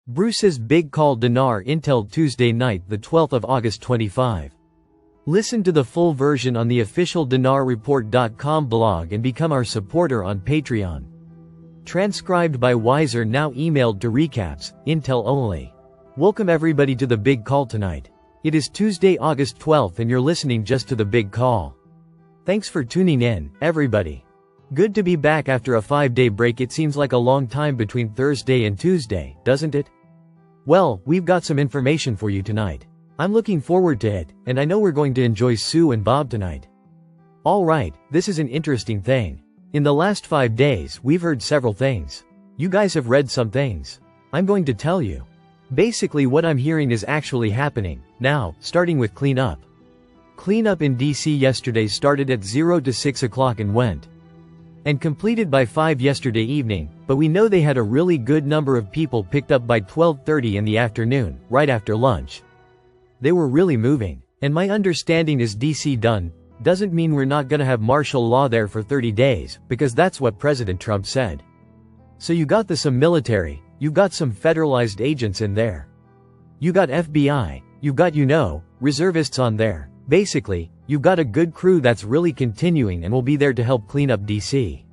Bruce's big call. Dinar Intel Tuesday night, the 12th of August 25. Listen to the full version on the official dinarreport.com blog and become our supporter on Patreon. Transcribed by Wiser, now emailed to recaps, Intel only. Welcome everybody to the big call tonight. It is Tuesday, August 12th, and you're listening just to the big call. Thanks for tuning in, everybody. Good to be back after a 5-day break. It seems like a long time between Thursday and Tuesday, doesn't it? Well, we've got some information for you tonight. I'm looking forward to it, and I know we're going to enjoy Sue and Bob tonight. Alright, this is an interesting thing. In the last 5 days, we've heard several things. You guys have read some things. I'm going to tell you. Basically what I'm hearing is actually happening. Now, starting with cleanup. Cleanup in DC yesterday started at 0 to 6 o'clock and went and completed by 5 yesterday evening, but we know they had a really good number of people picked up by 12:30 in the afternoon, right after lunch. They were really moving, and my understanding is DC done doesn't mean we're not gonna have martial law there for 30 days, because that's what President Trump said. So you got some military, you've got some federalized agents in there. You got FBI, you've got reservists on there. Basically, you've got a good crew that's really continuing and will be there to help clean up DC.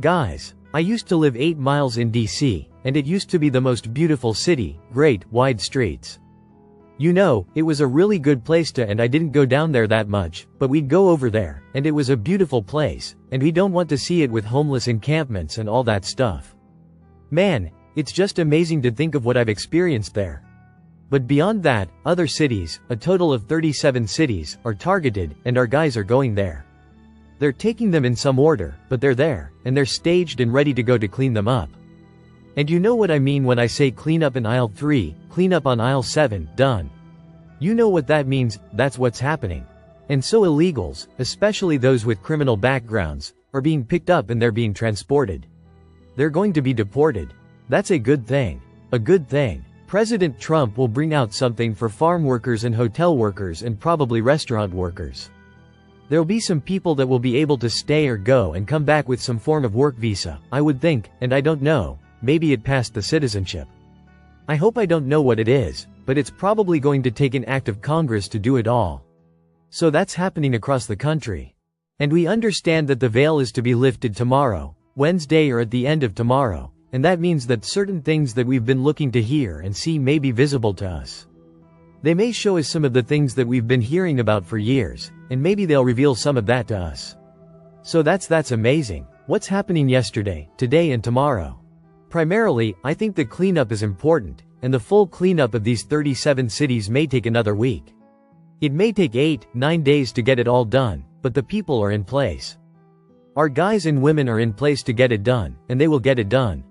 Guys, I used to live 8 miles in DC, and it used to be the most beautiful city, great, wide streets. It was a really good place to, and I didn't go down there that much, but we'd go over there, and it was a beautiful place, and we don't want to see it with homeless encampments and all that stuff. Man, it's just amazing to think of what I've experienced there. But beyond that, other cities, a total of 37 cities, are targeted, and our guys are going there. They're taking them in some order, but they're there, and they're staged and ready to go to clean them up. And you know what I mean when I say clean up in aisle 3, clean up on aisle 7, done. You know what that means, that's what's happening. And so illegals, especially those with criminal backgrounds, are being picked up and they're being transported. They're going to be deported. That's a good thing. A good thing. President Trump will bring out something for farm workers and hotel workers and probably restaurant workers. There'll be some people that will be able to stay or go and come back with some form of work visa, I would think, and I don't know, maybe it passed the citizenship. I hope I don't know what it is, but it's probably going to take an act of Congress to do it all. So that's happening across the country. And we understand that the veil is to be lifted tomorrow, Wednesday or at the end of tomorrow. And that means that certain things that we've been looking to hear and see may be visible to us. They may show us some of the things that we've been hearing about for years, and maybe they'll reveal some of that to us. So that's amazing. What's happening yesterday, today and tomorrow? Primarily, I think the cleanup is important, and the full cleanup of these 37 cities may take another week. It may take 8-9 days to get it all done, but the people are in place. Our guys and women are in place to get it done, and they will get it done.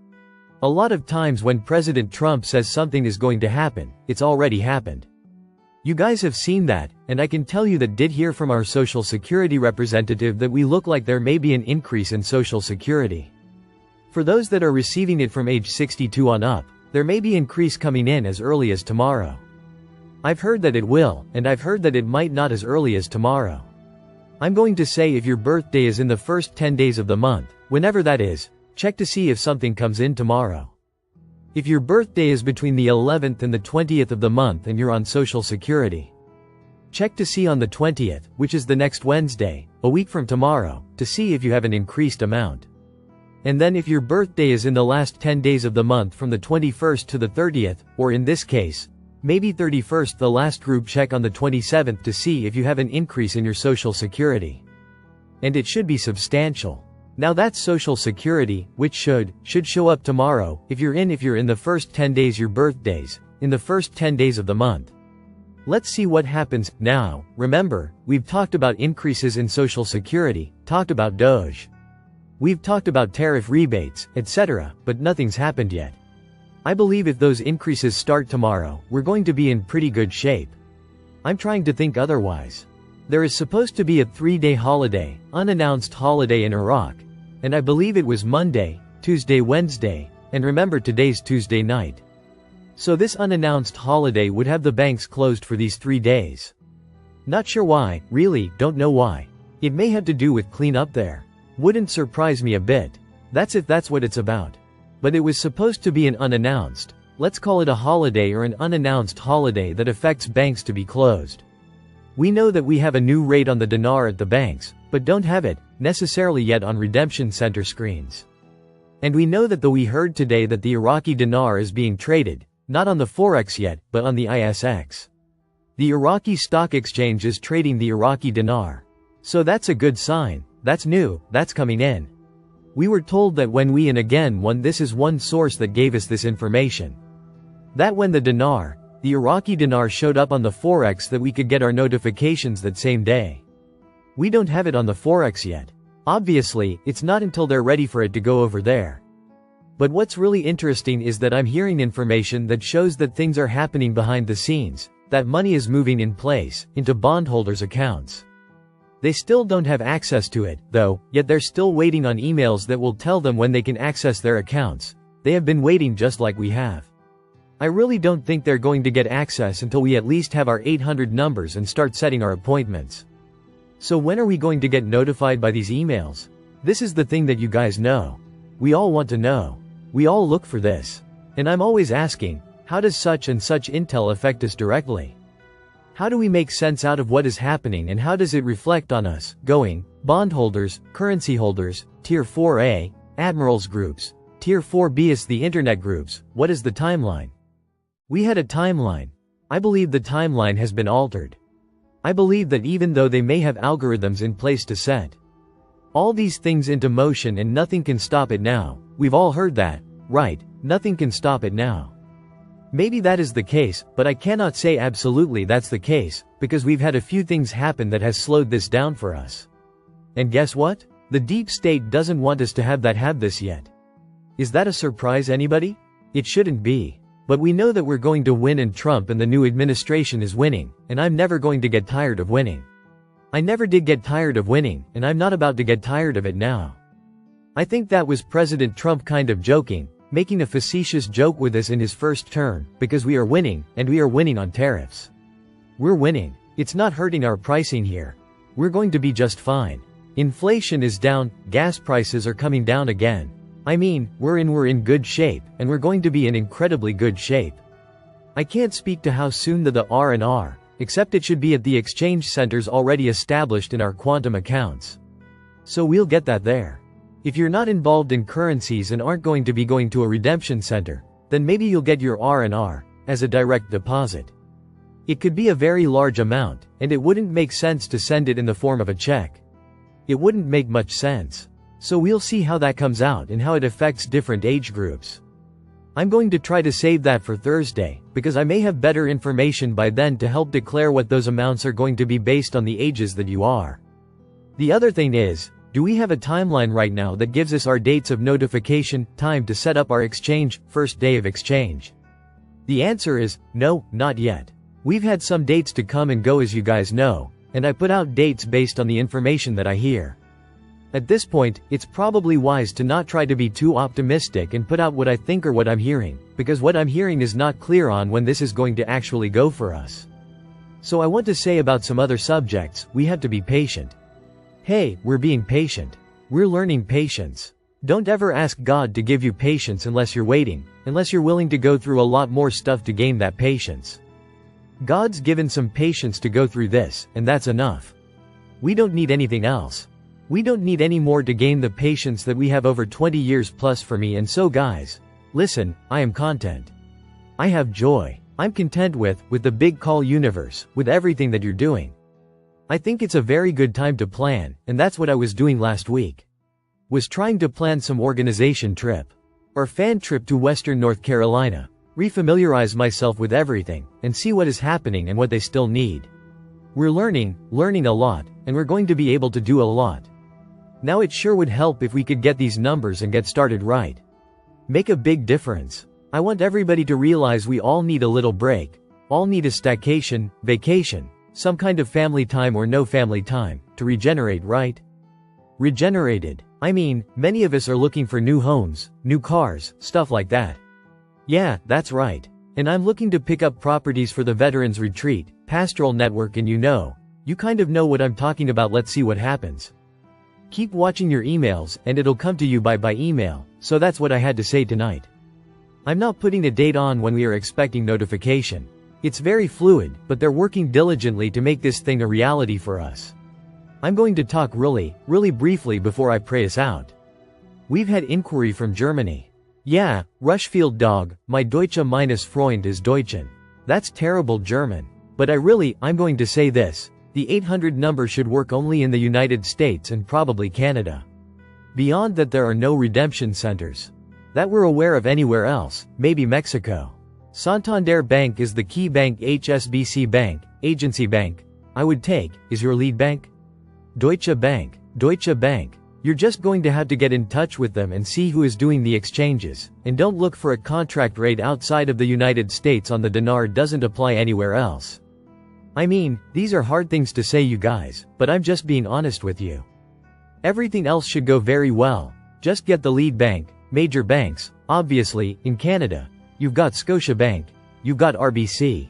A lot of times when President Trump says something is going to happen, it's already happened. You guys have seen that, and I can tell you that did hear from our Social Security representative that we look like there may be an increase in Social Security. For those that are receiving it from age 62 on up, there may be increase coming in as early as tomorrow. I've heard that it will, and I've heard that it might not as early as tomorrow. I'm going to say if your birthday is in the first 10 days of the month, whenever that is, check to see if something comes in tomorrow. If your birthday is between the 11th and the 20th of the month and you're on Social Security, check to see on the 20th, which is the next Wednesday, a week from tomorrow, to see if you have an increased amount. And then if your birthday is in the last 10 days of the month from the 21st to the 30th, or in this case, maybe 31st, the last group, check on the 27th to see if you have an increase in your Social Security. And it should be substantial. Now that's Social Security, which should show up tomorrow, if you're in the first 10 days your birthdays, in the first 10 days of the month. Let's see what happens. Now, remember, we've talked about increases in Social Security, talked about DOGE. We've talked about tariff rebates, etc., but nothing's happened yet. I believe if those increases start tomorrow, we're going to be in pretty good shape. I'm trying to think otherwise. There is supposed to be a 3-day holiday, unannounced holiday in Iraq, and I believe it was Monday, Tuesday, Wednesday, and remember today's Tuesday night. So this unannounced holiday would have the banks closed for these 3 days. Not sure why, really, don't know why. It may have to do with cleanup there. Wouldn't surprise me a bit. That's if that's what it's about. But it was supposed to be an unannounced, Let's call it a holiday or an unannounced holiday that affects banks to be closed. We know that we have a new rate on the dinar at the banks, but don't have it, necessarily yet on redemption center screens. And we know that though we heard today that the Iraqi dinar is being traded, not on the Forex yet, but on the ISX. The Iraqi Stock Exchange is trading the Iraqi dinar. So that's a good sign, that's new, that's coming in. We were told that when we and again this is one source that gave us this information. That when the dinar, the Iraqi dinar showed up on the Forex that we could get our notifications that same day. We don't have it on the Forex yet. Obviously, it's not until they're ready for it to go over there. But what's really interesting is that I'm hearing information that shows that things are happening behind the scenes, that money is moving in place, into bondholders' accounts. They still don't have access to it, though, yet they're still waiting on emails that will tell them when they can access their accounts. They have been waiting just like we have. I really don't think they're going to get access until we at least have our 800 numbers and start setting our appointments. So when are we going to get notified by these emails? This is the thing that you guys know. We all want to know. We all look for this. And I'm always asking, how does such and such intel affect us directly? How do we make sense out of what is happening and how does it reflect on us, bondholders, currency holders, Tier 4A, admirals groups, Tier 4B is the internet groups, what is the timeline? We had a timeline. I believe the timeline has been altered. I believe that even though they may have algorithms in place to set all these things into motion and nothing can stop it now, we've all heard that, right? Nothing can stop it now. Maybe that is the case, but I cannot say absolutely that's the case, because we've had a few things happen that has slowed this down for us. And guess what? The deep state doesn't want us to have this yet. Is that a surprise, anybody? It shouldn't be. But we know that we're going to win and Trump and the new administration is winning, and I'm never going to get tired of winning. I never did get tired of winning, and I'm not about to get tired of it now. I think that was President Trump kind of joking, making a facetious joke with us in his first term, because we are winning, and we are winning on tariffs. We're winning. It's not hurting our pricing here. We're going to be just fine. Inflation is down, gas prices are coming down again. I mean, we're in good shape, and we're going to be in incredibly good shape. I can't speak to how soon the R&R, except it should be at the exchange centers already established in our quantum accounts. So we'll get that there. If you're not involved in currencies and aren't going to be going to a redemption center, then maybe you'll get your R&R as a direct deposit. It could be a very large amount, and it wouldn't make sense to send it in the form of a check. It wouldn't make much sense. So we'll see how that comes out and how it affects different age groups. I'm going to try to save that for Thursday, because I may have better information by then to help declare what those amounts are going to be based on the ages that you are. The other thing is, do we have a timeline right now that gives us our dates of notification, time to set up our exchange, first day of exchange? The answer is, no, not yet. We've had some dates to come and go as you guys know, and I put out dates based on the information that I hear. At this point, it's probably wise to not try to be too optimistic and put out what I think or what I'm hearing, because what I'm hearing is not clear on when this is going to actually go for us. So I want to say about some other subjects, we have to be patient. Hey, we're being patient. We're learning patience. Don't ever ask God to give you patience unless you're waiting, unless you're willing to go through a lot more stuff to gain that patience. God's given some patience to go through this, and that's enough. We don't need anything else. We don't need any more to gain the patience that we have over 20 years plus for me. And so guys, listen, I am content. I have joy. I'm content with the big call universe, with everything that you're doing. I think it's a very good time to plan, and that's what I was doing last week. Was trying to plan some organization trip. Or fan trip to Western North Carolina. Refamiliarize myself with everything, and see what is happening and what they still need. We're learning a lot, and we're going to be able to do a lot. Now it sure would help if we could get these numbers and get started right. Make a big difference. I want everybody to realize we all need a little break, all need a staycation, vacation, some kind of family time or no family time, to regenerate, right? Regenerated. I mean, many of us are looking for new homes, new cars, stuff like that. Yeah, that's right. And I'm looking to pick up properties for the Veterans Retreat, Pastoral Network, and you kind of know what I'm talking about. Let's see what happens. Keep watching your emails, and it'll come to you by email, so that's what I had to say tonight. I'm not putting a date on when we are expecting notification. It's very fluid, but they're working diligently to make this thing a reality for us. I'm going to talk really briefly before I pray us out. We've had inquiry from Germany. Yeah, Rushfield Dog, my Deutsche meines Freund ist Deutschen. That's terrible German. But I'm going to say this. The 800 number should work only in the United States and probably Canada. Beyond that there are no redemption centers that we're aware of anywhere else, maybe Mexico. Santander Bank is the key bank. HSBC Bank, agency bank, I would take, is your lead bank? Deutsche Bank. You're just going to have to get in touch with them and see who is doing the exchanges, and don't look for a contract rate outside of the United States on the dinar. Doesn't apply anywhere else. I mean, these are hard things to say you guys, but I'm just being honest with you. Everything else should go very well. Just get the lead bank. Major banks, obviously, in Canada, you've got Scotiabank, you've got RBC,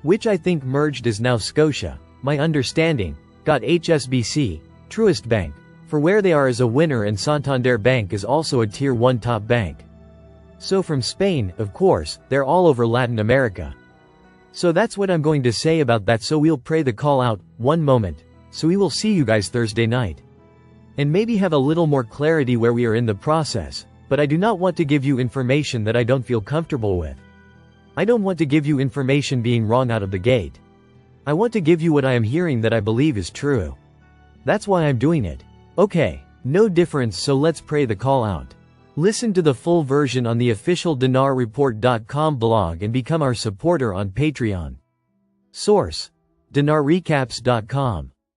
which I think merged is now Scotia, my understanding, got HSBC, Truist Bank, for where they are as a winner, and Santander Bank is also a tier 1 top bank. So from Spain, of course, they're all over Latin America. So that's what I'm going to say about that. So we'll pray the call out, one moment. So we will see you guys Thursday night. And maybe have a little more clarity where we are in the process, but I do not want to give you information that I don't feel comfortable with. I don't want to give you information being wrong out of the gate. I want to give you what I am hearing that I believe is true. That's why I'm doing it. Okay, no difference, so let's pray the call out. Listen to the full version on the official dinarreport.com blog and become our supporter on Patreon. Source: dinarrecaps.com